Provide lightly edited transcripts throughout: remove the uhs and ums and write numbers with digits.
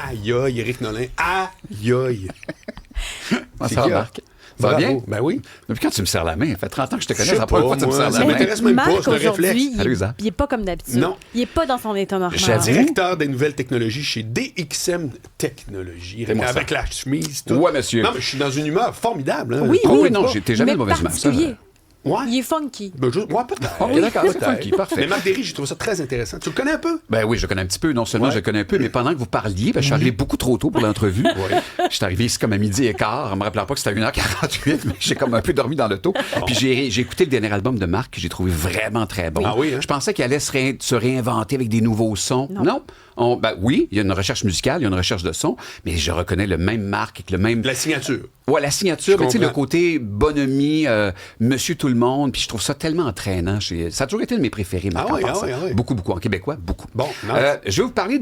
Aïe, aïe, Éric Nolin. Aïe, aïe. Ça va, Marc? Ça va bien? Ben oui. Depuis quand tu me serres la main? Ça fait 30 ans que je te connais, Je sais c'est la première fois que tu me pas, serres moi, la ça main. m'intéresse même pas, Marc, c'est un réflexe. aujourd'hui, Salut, Isa. il est pas comme d'habitude. Non. Il est pas dans son état normal. Je suis directeur des nouvelles technologies chez DXM Technologies. Fais-moi Avec ça. la chemise, tout. Ouais, monsieur. Non, mais je suis dans une humeur formidable. Hein. Oui, Oh, oui. oui, non, t'es jamais Mais de mauvaise humeur. ça. particulier. Ouais. Il est funky. Ben, ouais, peut-être. Ok, d'accord, c'est funky, parfait. Mais Marc Derry, j'ai trouvé ça très intéressant. Tu le connais un peu? Ben oui, je connais un petit peu. Non seulement je connais un peu, mais pendant que vous parliez, je suis arrivé beaucoup trop tôt pour l'entrevue. Je suis arrivé ici comme à 12h15, en me rappelant pas que c'était à 1h48, mais j'ai comme un peu dormi dans l'auto. Puis j'ai écouté le dernier album de Marc que j'ai trouvé vraiment très bon. Ah oui, hein? Je pensais qu'il allait se réinventer avec des nouveaux sons. Non. Oui, il y a une recherche musicale, il y a une recherche de son, mais je reconnais le même Marc avec le même... La signature. Ouais, la signature, mais tu sais, le comprends. côté bonhomie, monsieur tout le monde, puis je trouve ça tellement entraînant. Ça a toujours été un de mes préférés, Marc, en passant. Beaucoup, beaucoup. En québécois, beaucoup. Bon, nice. Je vais vous parler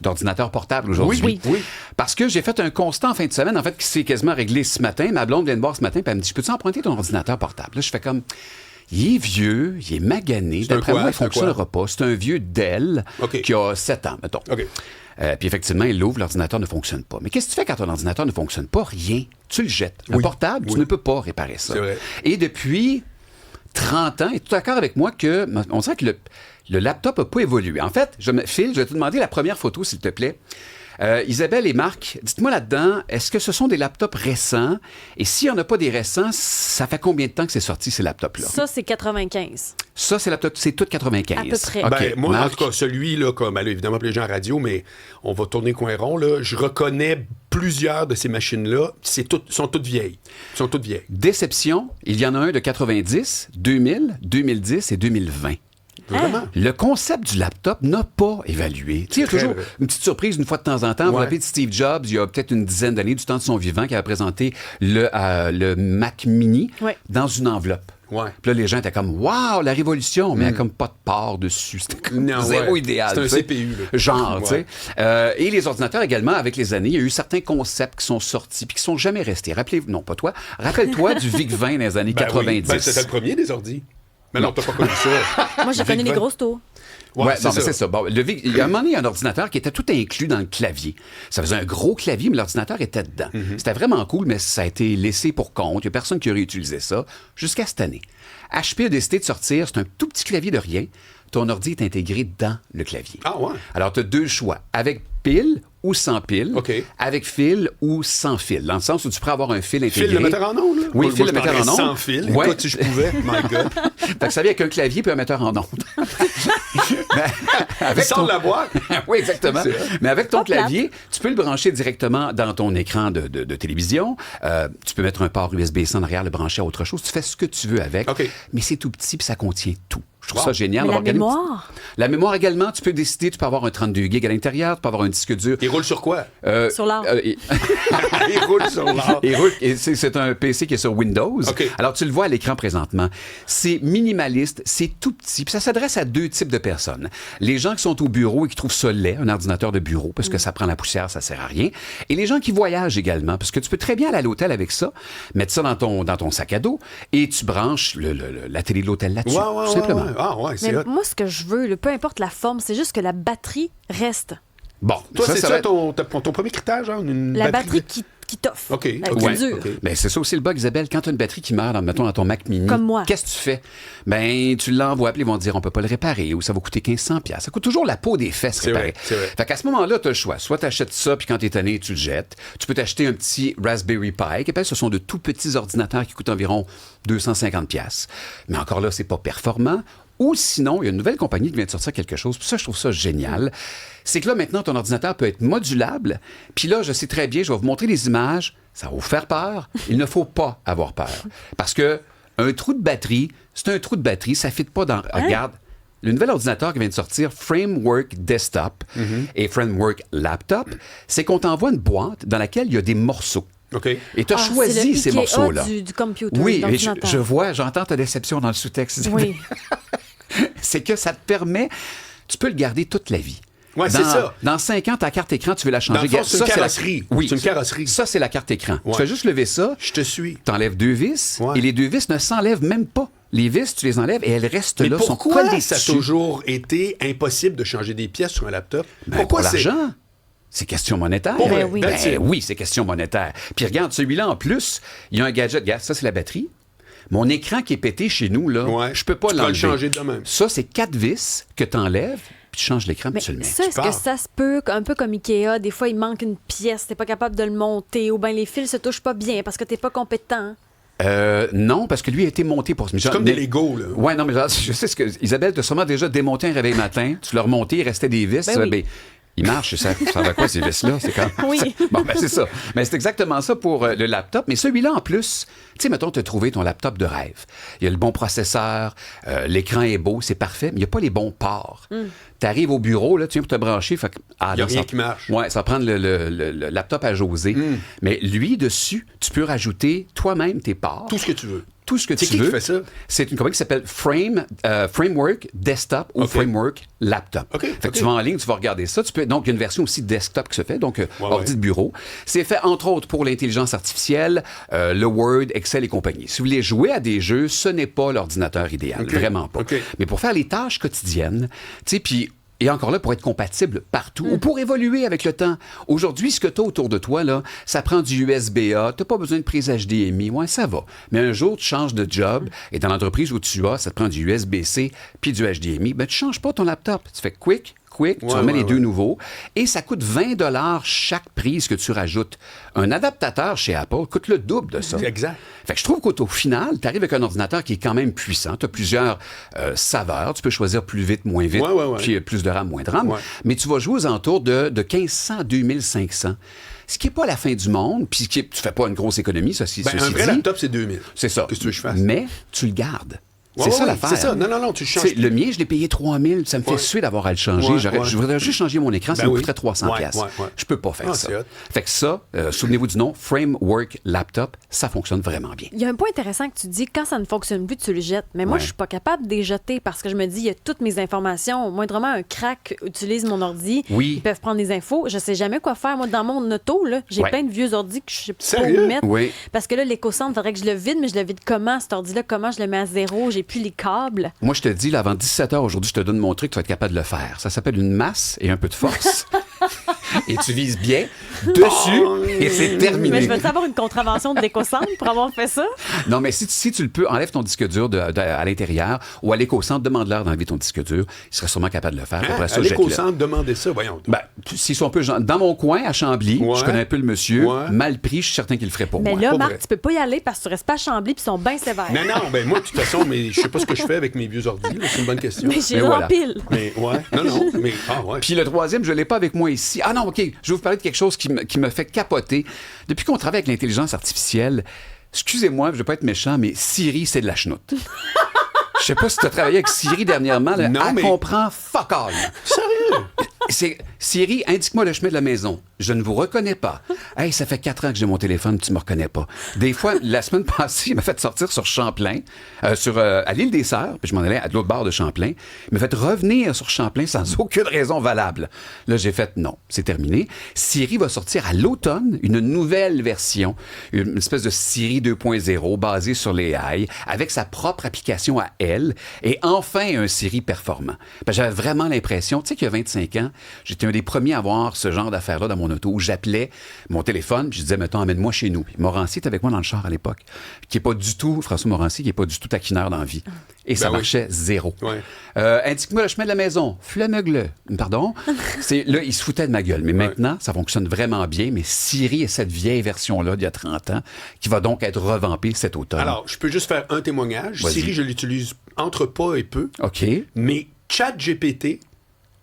d'ordinateur portable aujourd'hui. Oui. Parce que j'ai fait un constat en fin de semaine, en fait, qui s'est quasiment réglé ce matin. Ma blonde vient de voir ce matin, puis elle me dit, peux-tu emprunter ton ordinateur portable? Là, je fais comme... Il est vieux, il est magané. D'après moi, il ne fonctionnera pas. C'est un vieux Dell qui a 7 ans, mettons. OK. Puis effectivement, il l'ouvre, l'ordinateur ne fonctionne pas. Mais qu'est-ce que tu fais quand ton ordinateur ne fonctionne pas? Rien. Tu le jettes. Un portable, tu ne peux pas réparer ça. C'est vrai. Et depuis 30 ans, es-tu d'accord avec moi que on sent que le laptop n'a pas évolué? En fait, Phil, je vais te demander la première photo, s'il te plaît. Isabelle et Marc, dites-moi là-dedans, est-ce que ce sont des laptops récents? Et s'il n'y en a pas des récents, ça fait combien de temps que c'est sorti, ces laptops-là? Ça, c'est 95. Ça, c'est tout 95. À peu près. OK, Ben, moi, Marc, en tout cas, celui-là, comme ben, là, évidemment, pour les gens à radio, mais on va tourner coin rond, là, je reconnais plusieurs de ces machines-là. Sont toutes vieilles. déception, il y en a un de 90, 2000, 2010 et 2020. Vraiment? Le concept du laptop n'a pas évalué. Tu sais, il y a toujours une petite surprise une fois de temps en temps. Vous vous rappelez de Steve Jobs, il y a peut-être une dizaine d'années, du temps de son vivant, qui avait présenté le Mac Mini dans une enveloppe. Ouais. Puis là, les gens étaient comme « Wow, la révolution! » Mais il n'y a comme pas de part dessus. C'était comme zéro idéal. C'est un tu sais. CPU. Là. Genre, tu sais. Et les ordinateurs également, avec les années, il y a eu certains concepts qui sont sortis puis qui sont jamais restés. Non, pas toi. Rappelle-toi du VIC-20 dans les années 90. Oui. Ben, c'était le premier des ordis. Mais non, t'as pas connu ça. Moi, j'ai connu les grosses tours. Ouais, non, mais c'est ça. Bon, il y a un moment donné, un ordinateur qui était tout inclus dans le clavier. Ça faisait un gros clavier, mais l'ordinateur était dedans. C'était vraiment cool, mais ça a été laissé pour compte. Il n'y a personne qui a réutilisé ça jusqu'à cette année. HP a décidé de sortir, c'est un tout petit clavier de rien. Ton ordi est intégré dans le clavier. Ah ouais? Alors, tu as deux choix. Avec pile ou sans pile. OK. Avec fil ou sans fil. Dans le sens où tu pourrais avoir un fil intégré. Fil le metteur en ondes, là? Oui, moi, fil le metteur en ondes. Sans fil. Ouais. Écoute, si je pouvais, my God. Fait que ça vient avec un clavier puis un metteur en ondes. Avec sans la boîte. Oui, exactement. C'est vrai. Mais avec ton Pas plate. clavier, tu peux le brancher directement dans ton écran de télévision. Tu peux mettre un port USB-C en arrière, le brancher à autre chose. Tu fais ce que tu veux avec. OK. Mais c'est tout petit puis ça contient tout. Je trouve ça génial. Mais la Regarder une petite- mémoire? La mémoire également, tu peux décider, tu peux avoir un 32 gigs à l'intérieur, tu peux avoir un disque dur. Il roule sur quoi? Sur l'arbre. Il roule sur l'arbre. C'est un PC qui est sur Windows. OK. Alors, tu le vois à l'écran présentement. C'est minimaliste, c'est tout petit. Puis ça s'adresse à deux types de personnes. Les gens qui sont au bureau et qui trouvent ça laid, un ordinateur de bureau, parce que ça prend la poussière, ça sert à rien. Et les gens qui voyagent également, parce que tu peux très bien aller à l'hôtel avec ça, mettre ça dans ton sac à dos et tu branches la télé de l'hôtel là-dessus, tout simplement. Ouais. Ah ouais, Mais c'est hot. moi, ce que je veux, peu importe la forme, c'est juste que la batterie reste. Bon, Toi, c'est va ça être- ton premier critère, genre? Une La batterie qui t'offre. OK, Qui OK. dure. OK. Ben, c'est ça aussi le bug, Isabelle. Quand tu as une batterie qui meurt, mettons, dans ton Mac Mini, Comme moi. qu'est-ce que tu fais? Ben, tu l'envoies, puis ils vont te dire, on peut pas le réparer, ou ça va coûter 1500$. Ça coûte toujours la peau des fesses C'est réparer. vrai, c'est vrai. Fait qu'à ce moment-là, tu as le choix. Soit tu achètes ça, puis quand tu es tanné, tu le jettes. Tu peux t'acheter un petit Raspberry Pi, qui ce sont de tout petits ordinateurs qui coûtent environ 250$. Mais encore là, c'est pas performant. Ou sinon, il y a une nouvelle compagnie qui vient de sortir quelque chose. Puis ça, je trouve ça génial. C'est que là, maintenant, ton ordinateur peut être modulable. Puis là, je sais très bien, je vais vous montrer les images. Ça va vous faire peur. Il ne faut pas avoir peur. Parce que un trou de batterie, c'est un trou de batterie. Ça ne fit pas dans... Regarde, le nouvel ordinateur qui vient de sortir, Framework Desktop et Framework Laptop, c'est qu'on t'envoie une boîte dans laquelle il y a des morceaux. OK. Et tu as choisi ces morceaux-là. Du computer, Oui, dans mais l'ordinateur. j'entends ta déception dans le sous-texte. Oui. C'est que ça te permet, tu peux le garder toute la vie. Ouais, c'est ça. Dans 5 ans, ta carte écran, tu veux la changer. Dans le fond, c'est une Ça, carrosserie. Oui, C'est une carrosserie. Ça, c'est la carte écran. Ouais. Tu fais juste lever ça, Je te suis. tu enlèves 2 vis, Ouais. et les 2 vis ne s'enlèvent même pas. Les vis, tu les enlèves et elles restent Mais là, sont pourquoi collées ça a dessus. toujours été impossible de changer des pièces sur un laptop? Ben, Pourquoi pour c'est... l'argent. C'est question monétaire. Pour vrai, oui. that's it. Oui, c'est question monétaire. Puis regarde, celui-là, en plus, il y a un gadget. Regarde, ça, c'est la batterie. Mon écran qui est pété chez nous, là, Ouais. je peux pas Tu peux l'enlever. le changer de même. Ça, c'est 4 vis que tu enlèves, puis tu changes l'écran, Mais puis tu le mets. ça, est-ce pars. que ça se peut, un peu comme Ikea, des fois, il manque une pièce, t'es pas capable de le monter, ou bien les fils se touchent pas bien parce que t'es pas compétent. Non, parce que lui a été monté pour... C'est comme des Legos, là. Ouais, non, mais genre, je sais ce que... Isabelle, t'as sûrement déjà démonté un réveil matin, tu l'as remonté, il restait des vis, Ben tu oui. dis, ben, il marche, ça va quoi ces vis-là? C'est quand... Oui. Bon, ben c'est ça. Mais c'est exactement ça pour le laptop. Mais celui-là, en plus, tu sais, mettons, tu as trouvé ton laptop de rêve. Il y a le bon processeur, l'écran est beau, c'est parfait, mais il n'y a pas les bons ports. Tu arrives au bureau, là, tu viens pour te brancher, fait que... Il y a non, rien ça- qui marche. Ouais, ça va prendre le laptop à José. Mais lui, dessus, tu peux rajouter toi-même tes ports. Tout ce que tu veux. Tout ce que C'est tu qui veux. qui fait ça? C'est une compagnie qui s'appelle Framework Desktop ou OK. Framework Laptop. OK, Fait que OK. tu vas en ligne, tu vas regarder ça. Donc, il y a une version aussi desktop qui se fait, donc ordi ouais. de bureau. C'est fait, entre autres, pour l'intelligence artificielle, le Word, Excel et compagnie. Si vous voulez jouer à des jeux, ce n'est pas l'ordinateur idéal. OK. Vraiment pas. OK. Mais pour faire les tâches quotidiennes, tu sais, puis... Et encore là, pour être compatible partout ou pour évoluer avec le temps. Aujourd'hui, ce que tu as autour de toi, là, ça prend du USB-A. Tu n'as pas besoin de prise HDMI. Ouais, ça va. Mais un jour, tu changes de job et dans l'entreprise où tu vas, ça te prend du USB-C puis du HDMI. Ben, tu ne changes pas ton laptop. Tu fais quick, tu remets les deux nouveaux. Et ça coûte 20 $ chaque prise que tu rajoutes. Un adaptateur chez Apple coûte le double de ça. C'est exact. Fait que je trouve qu'au final, tu arrives avec un ordinateur qui est quand même puissant. Tu as plusieurs saveurs. Tu peux choisir plus vite, moins vite, Ouais. puis plus de RAM, moins de RAM. Ouais. Mais tu vas jouer aux alentours de 1500 à 2500. Ce qui n'est pas la fin du monde, puis tu ne fais pas une grosse économie, ça, Ben, un vrai dit. laptop, c'est 2000. C'est ça. Qu'est-ce que tu veux que je fasse? Mais tu le gardes. Ouais, C'est ça ouais, l'affaire. c'est ça. Non, tu le changes. Tu sais, le mien, je l'ai payé 3000. Ça me fait Ouais. suer d'avoir à le changer. Ouais, Je voudrais juste changer mon écran, ça Ben me oui. coûterait 300 Ouais, piastres. ouais. Je peux pas faire Ah, ça. c'est hot. Fait que ça, souvenez-vous du nom, Framework Laptop, ça fonctionne vraiment bien. Il y a un point intéressant que tu dis, quand ça ne fonctionne plus, tu le jettes. Mais moi, Ouais. je suis pas capable de les jeter parce que je me dis, il y a toutes mes informations. Au moindrement, un crack utilise mon ordi. Oui. Ils peuvent prendre des infos. Je sais jamais quoi faire. Moi, dans mon auto, là, j'ai Ouais. plein de vieux ordis que je sais pas Sérieux? où mettre. Oui. Parce que là, l'éco-centre, il faudrait que je le vide, mais je le vide comment, cet ordi-là? Comment je le mets à zéro? J'ai plus les câbles. Moi, je te dis, là, avant 17 h aujourd'hui, je te donne mon truc, tu vas être capable de le faire. Ça s'appelle une masse et un peu de force. Et tu vises bien dessus et c'est terminé. Mais je veux savoir une contravention de l'éco-centre pour avoir fait ça. Non, mais si tu le peux, enlève ton disque dur à l'intérieur ou à l'éco-centre, demande-leur d'enlever ton disque dur. Il serait sûrement capable de le faire. Après ça, À jette-le. l'éco-centre, demandez ça, voyons. Ben, s'ils sont un peu... Dans mon coin, à Chambly, Ouais. je connais un peu le monsieur, Ouais. mal pris, je suis certain qu'il le ferait pour Mais moi. là, pas Marc, vrai. tu peux pas y aller parce que tu restes pas à Chambly puis ils sont bien sévères. Non, ben moi, de toute façon, mais je sais pas ce que je fais avec mes vieux ordi. là. C'est une bonne question. Mais j'ai Mais en voilà. pile. Mais ouais, non, mais ouais. Puis le troisième, je ne l'ai pas avec moi ici. Ah non, OK, je vais vous parler de quelque chose qui me fait capoter. Depuis qu'on travaille avec l'intelligence artificielle, excusez-moi, je ne vais pas être méchant, mais Siri, c'est de la chenoute. Je sais pas si tu as travaillé avec Siri dernièrement. Là, Non, elle mais- comprend fuck all. Sérieux? C'est Siri, indique-moi le chemin de la maison. Je ne vous reconnais pas. Hey, ça fait 4 ans que j'ai mon téléphone, tu me reconnais pas. Des fois, la semaine passée, il m'a fait sortir sur Champlain, à l'île des Sœurs, puis je m'en allais à l'autre bord de Champlain. Il m'a fait revenir sur Champlain sans aucune raison valable. Là, j'ai fait non, c'est terminé. Siri va sortir à l'automne une nouvelle version, une espèce de Siri 2.0 basée sur les AI, avec sa propre application à elle, et enfin un Siri performant. Ben, j'avais vraiment l'impression, tu sais qu'il y a 25 ans, j'étais un des premiers à avoir ce genre d'affaires-là dans mon auto, où j'appelais mon téléphone, puis je disais, mettons, amène-moi chez nous. Puis Morancy était avec moi dans le char à l'époque, qui est pas du tout, François Morancy, qui est pas du tout taquineur dans la vie. Et ça Ben oui. marchait zéro. Ouais. Indique-moi le chemin de la maison. Flameugle. Pardon? Là, il se foutait de ma gueule. Mais maintenant, ça fonctionne vraiment bien. Mais Siri est cette vieille version-là d'il y a 30 ans, qui va donc être revampée cet automne. Alors, je peux juste faire un témoignage. Vas-y. Siri, je l'utilise entre pas et peu. OK. Mais ChatGPT,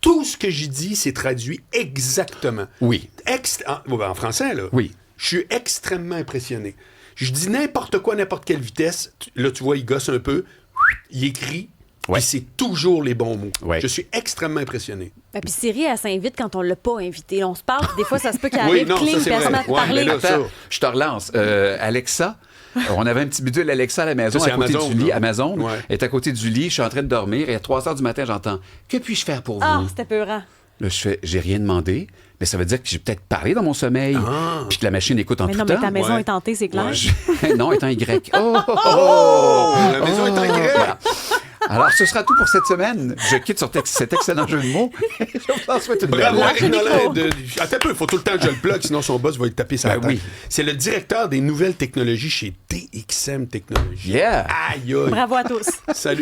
tout ce que j'y dis, c'est traduit exactement. Oui. En français, là. Oui. Je suis extrêmement impressionné. Je dis n'importe quoi, n'importe quelle vitesse. Là, tu vois, il gosse un peu. Il écrit. Ouais. Puis c'est toujours les bons mots. Ouais. Je suis extrêmement impressionné. Et puis Siri, elle s'invite quand on l'a pas invité. On se parle, puis des fois, ça se peut qu'elle Oui, arrive non, clean, ça, c'est puis elle se vrai. met à te Ouais, parler. mais là, Attends, ça. je te relance. Alexa, on avait un petit bidule Alexa à la maison, Ça, c'est à côté Amazon, du lit. là. Amazon Ouais. est à côté du lit. Je suis en train de dormir et à 3 h du matin, j'entends « Que puis-je faire pour Ah, vous? c'était peurant. » Là, je fais « J'ai rien demandé. » Mais ça veut dire que j'ai peut-être parlé dans mon sommeil, puis que la machine écoute en Mais tout non, mais temps. ta maison Ouais. est tentée, c'est clair. Ouais. Non, étant Y. Oh! Oh! La maison est en grec. Voilà. Alors, ce sera tout pour cette semaine. Je quitte sur cet excellent jeu de mots. Je vous en souhaite une belle Bravo, journée. Attends un peu, il faut tout le temps que je le plug, sinon son boss va lui taper sa Ben tête. oui. C'est le directeur des nouvelles technologies chez DXM Technologies. Yeah! Aïe, aïe. Bravo à tous. Salut.